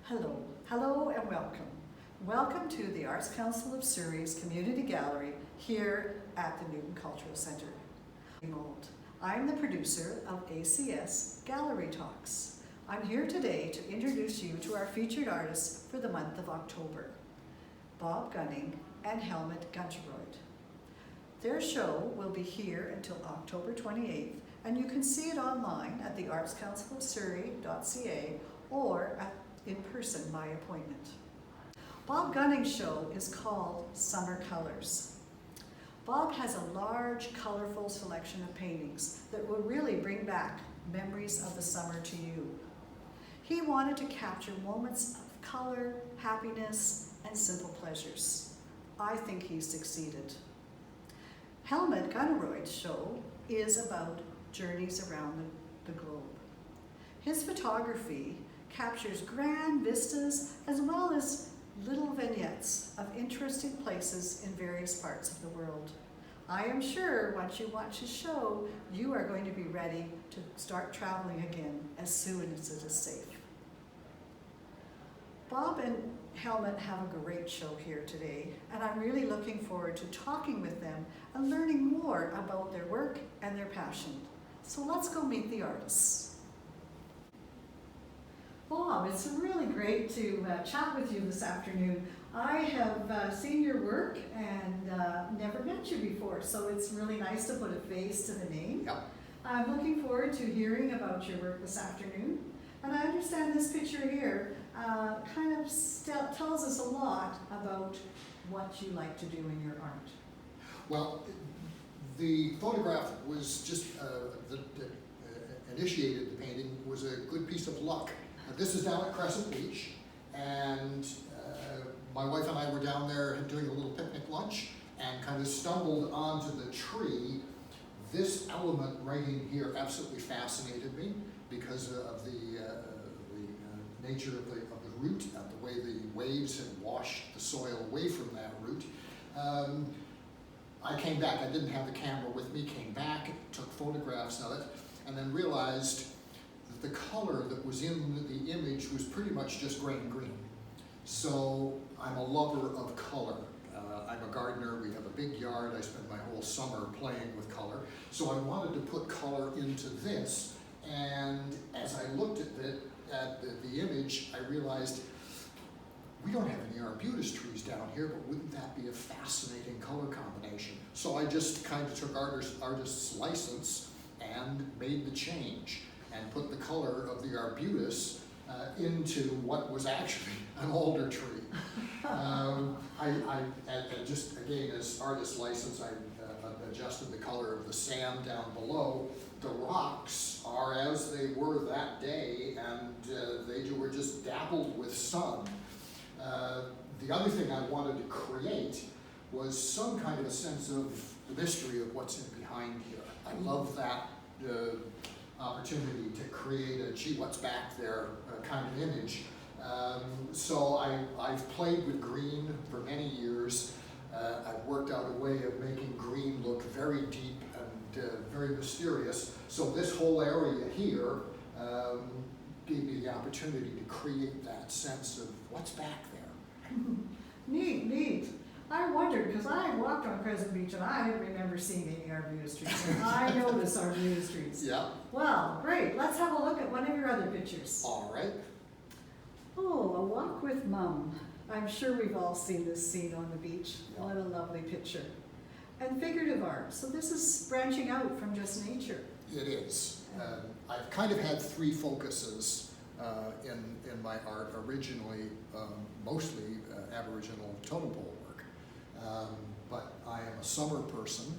Hello and welcome. Welcome to the Arts Council of Surrey's Community Gallery here at the Newton Cultural Centre. Mould. I'm the producer of ACS Gallery Talks. I'm here today to introduce you to our featured artists for the month of October, Bob Gunning and Helmut Gruntorad. Their show will be here until October 28th, and you can see it online at the artscouncilofsurrey.ca or in person by appointment. Bob Gunning's show is called Summer Colors. Bob has a large, colorful selection of paintings that will really bring back memories of the summer to you. He wanted to capture moments of color, happiness, and simple pleasures. I think he succeeded. Helmut Gruntorad's show is about journeys around the globe. His photography captures grand vistas as well as little vignettes of interesting places in various parts of the world. I am sure once you watch his show, you are going to be ready to start traveling again as soon as it is safe. Bob and Helmut have a great show here today, and I'm really looking forward to talking with them and learning more about their work and their passion. So let's go meet the artists. Bob, it's really great to chat with you this afternoon. I have seen your work and never met you before, so it's really nice to put a face to the name. Yep. I'm looking forward to hearing about your work this afternoon. And I understand this picture here kind of tells us a lot about what you like to do in your art. Well, the photograph was just, that initiated the painting was a good piece of luck. This is down at Crescent Beach, and my wife and I were down there doing a little picnic lunch and kind of stumbled onto the tree. This element right in here absolutely fascinated me because of the nature of the root and the way the waves had washed the soil away from that root. I came back, I didn't have the camera with me, came back, took photographs of it, and then realized that the color that was in the image was pretty much just gray and green. So I'm a lover of color. I'm a gardener, we have a big yard, I spend my whole summer playing with color. So I wanted to put color into this, and as I looked at the image, I realized we don't have any arbutus trees down here, but wouldn't that be a fascinating color combination? So I just kind of took artist's license and made the change and put the color of the arbutus into what was actually an alder tree. I just, again, as artist's license, I adjusted the color of the sand down below. The rocks are as they were that day, and they were just dappled with sun. The other thing I wanted to create was some kind of a sense of the mystery of what's in behind here. I love that opportunity to create a gee, what's back there kind of image. So I've played with green for many years. I've worked out a way of making green look very deep and very mysterious. So this whole area here gave me the opportunity to create that sense of what's back there. Neat. I wondered, because I walked on Crescent Beach and I didn't remember seeing any arbutus trees. And I noticed arbutus trees. Yeah. Well, great. Let's have a look at one of your other pictures. All right. Oh, A Walk with Mum. I'm sure we've all seen this scene on the beach. Yeah. What a lovely picture. And figurative art. So this is branching out from just nature. It is. I've kind of had three focuses in my art. Originally, mostly Aboriginal totem pole work. But I am a summer person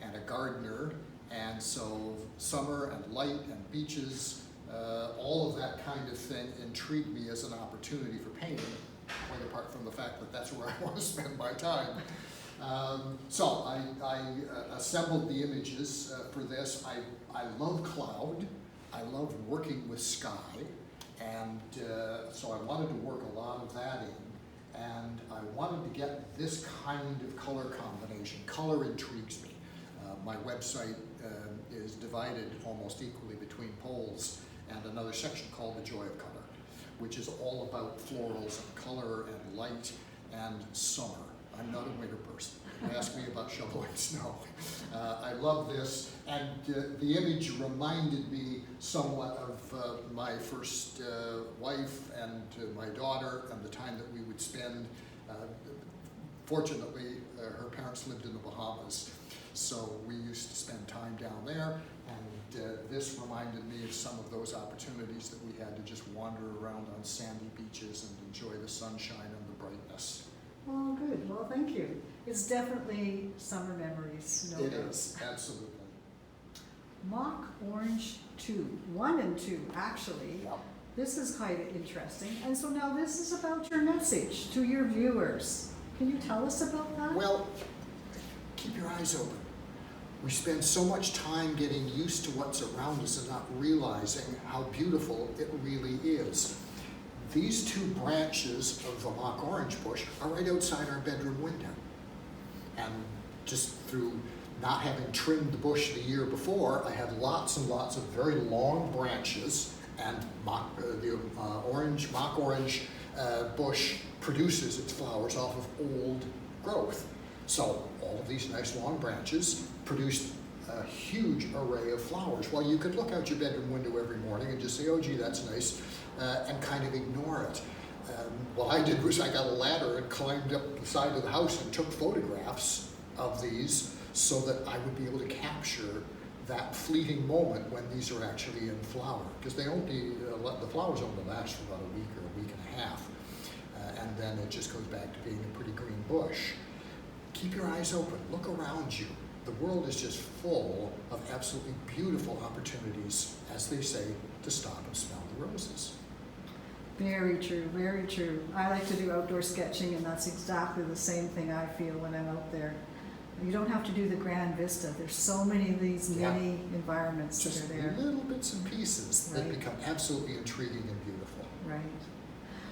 and a gardener, and so summer and light and beaches, all of that kind of thing intrigued me as an opportunity for painting, quite apart from the fact that that's where I want to spend my time. So I assembled the images for this. I love cloud. I love working with sky, and so I wanted to work a lot of that in. And I wanted to get this kind of color combination. Color intrigues me. My website is divided almost equally between poles and another section called The Joy of Color. which is all about florals and color and light and summer. I'm not a winter person. Ask me about shoveling snow. I love this, and the image reminded me somewhat of my first wife and my daughter, and the time that we would spend. Fortunately, her parents lived in the Bahamas, so we used to spend time down there, and this reminded me of some of those opportunities that we had to just wander around on sandy beaches and enjoy the sunshine and the brightness. Well, good. Well, thank you. It's definitely summer memories. No It doubt. is, absolutely. Mock Orange 2, 1 and 2, actually. Yep. This is quite interesting. And so now this is about your message to your viewers. Can you tell us about that? Well, keep your eyes open. We spend so much time getting used to what's around us and not realizing how beautiful it really is. These two branches of the mock orange bush are right outside our bedroom window. And just through not having trimmed the bush the year before, I had lots and lots of very long branches, and the mock orange bush produces its flowers off of old growth. So all of these nice long branches produced a huge array of flowers. Well, you could look out your bedroom window every morning and just say, oh gee, that's nice, and kind of ignore it. What I did was I got a ladder and climbed up the side of the house and took photographs of these so that I would be able to capture that fleeting moment when these are actually in flower. Because they only, the flowers only last for about a week or a week and a half. And then it just goes back to being a pretty green bush. Keep your eyes open, look around you. The world is just full of absolutely beautiful opportunities, as they say, to stop and smell the roses. Very true, very true. I like to do outdoor sketching, and that's exactly the same thing I feel when I'm out there. You don't have to do the grand vista. There's so many of these mini environments just that are there. Little bits and pieces that Right. become absolutely intriguing and beautiful. Right.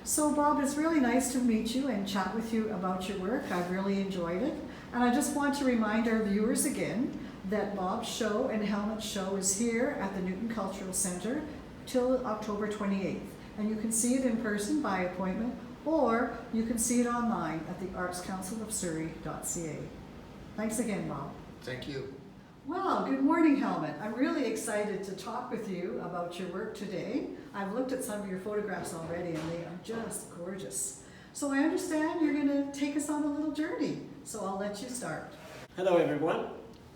So Bob, it's really nice to meet you and chat with you about your work. I've really enjoyed it. And I just want to remind our viewers again that Bob's show and Helmut's show is here at the Newton Cultural Center till October 28th. And you can see it in person by appointment, or you can see it online at the artscouncilofsurrey.ca. Thanks again, Bob. Thank you. Well, good morning, Helmut. I'm really excited to talk with you about your work today. I've looked at some of your photographs already, and they are just gorgeous. So I understand you're going to take us on a little journey, so I'll let you start. Hello everyone.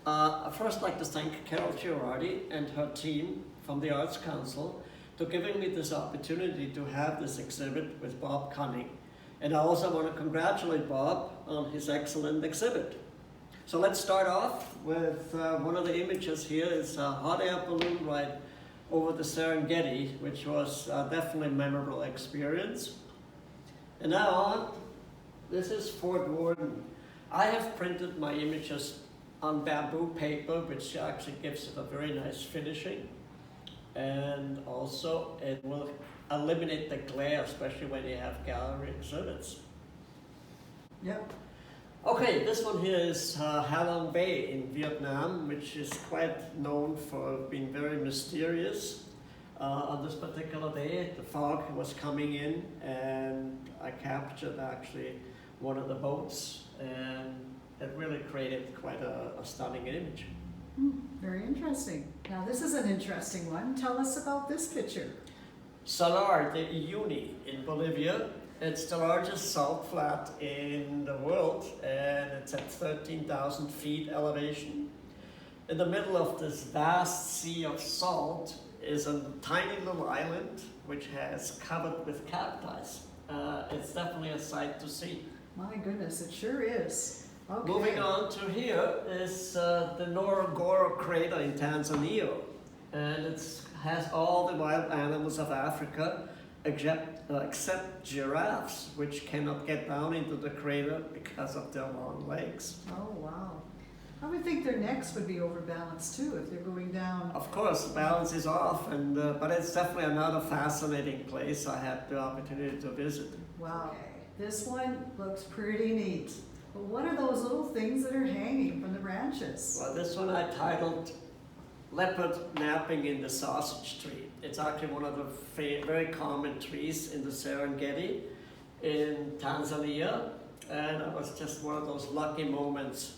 I'd first like to thank Carol Girardi and her team from the Arts Council for giving me this opportunity to have this exhibit with Bob Cunning. And I also want to congratulate Bob on his excellent exhibit. So let's start off with one of the images here. It's a hot air balloon ride over the Serengeti, which was definitely a memorable experience. And now on, this is Fort Worden. I have printed my images on bamboo paper, which actually gives it a very nice finishing. And also it will eliminate the glare, especially when you have gallery exhibits. Yep. Okay, this one here is HALOG Bay in Vietnam, which is quite known for being very mysterious. On this particular day, the fog was coming in, and I captured actually one of the boats, and it really created quite a stunning image. Very interesting. Now this is an interesting one. Tell us about this picture. SALAR, the UYUNI in Bolivia. It's the largest salt flat in the world, and it's at 13,000 feet elevation. In the middle of this vast sea of salt is a tiny little island which has covered with cacti. It's definitely a sight to see. My goodness, it sure is. Okay. Moving on to here is the Ngorongoro crater in Tanzania, and it has all the wild animals of Africa except giraffes, which cannot get down into the crater because of their long legs. Oh, wow. I would think their necks would be overbalanced too if they're going down. Of course, the balance is off, and but it's definitely another fascinating place I had the opportunity to visit. Wow. This one looks pretty neat. But what are those little things that are hanging from the branches? Well, this one I titled leopard napping in the sausage tree. It's actually one of the very common trees in the Serengeti in Tanzania, and it was just one of those lucky moments.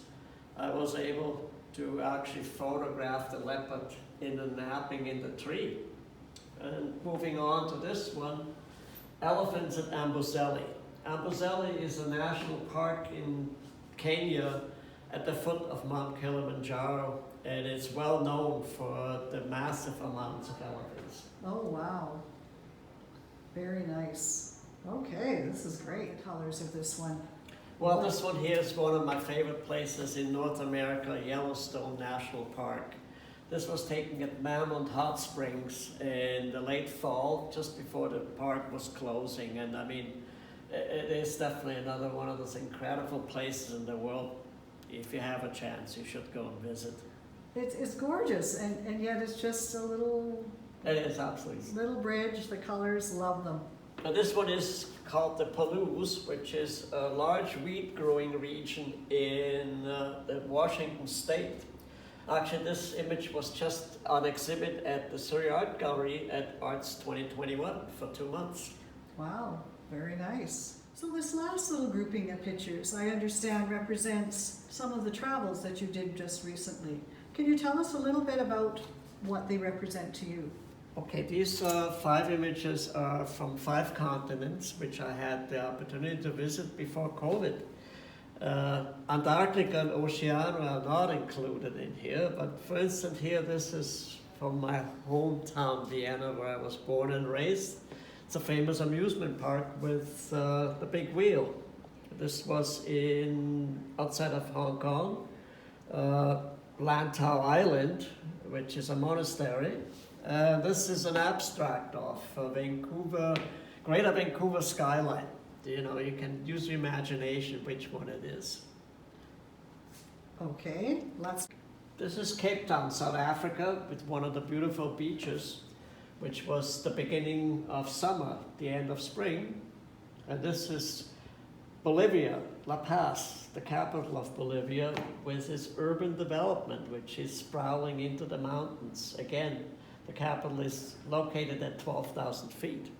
I was able to actually photograph the leopard napping in the tree. And moving on to this one, elephants at Amboseli. Amboseli is a national park in Kenya at the foot of Mount Kilimanjaro, and it's well known for the massive amounts of elephants. Oh, wow. Very nice. Okay, this is great. Colors of this one. Well, this one here is one of my favorite places in North America, Yellowstone National Park. This was taken at Mammoth Hot Springs in the late fall, just before the park was closing. And I mean, it is definitely another one of those incredible places in the world. If you have a chance, you should go and visit. It's gorgeous, and yet it's just a little... It is absolutely. Little bridge, the colors, love them. And this one is called the PALOUSE, which is a large wheat growing region in Washington State. Actually, this image was just on exhibit at the Surrey Art Gallery at Arts 2021 for 2 months. Wow, very nice. So this last little grouping of pictures, I understand, represents some of the travels that you did just recently. Can you tell us a little bit about what they represent to you? Okay, these 5 images are from 5 continents, which I had the opportunity to visit before COVID. Antarctica and Oceania are not included in here, but for instance here, this is from my hometown, Vienna, where I was born and raised. It's a famous amusement park with the big wheel. This was outside of Hong Kong, Lantau Island, which is a monastery. This is an abstract of Vancouver, Greater Vancouver skyline. You know, you can use your imagination which one it is. Okay, let's... This is Cape Town, South Africa, with one of the beautiful beaches, which was the beginning of summer, the end of spring. And this is Bolivia, La Paz, the capital of Bolivia, with its urban development, which is sprawling into the mountains. Again, the capital is located at 12,000 feet.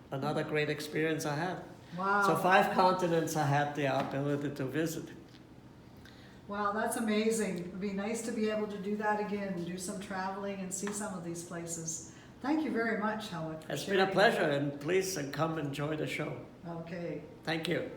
Another great experience I had. Wow. So 5 continents I had the ability to visit. Wow, that's amazing. It'd be nice to be able to do that again, and do some traveling and see some of these places. Thank you very much, Helmut. It's been a pleasure, and please come enjoy the show. Okay. Thank you.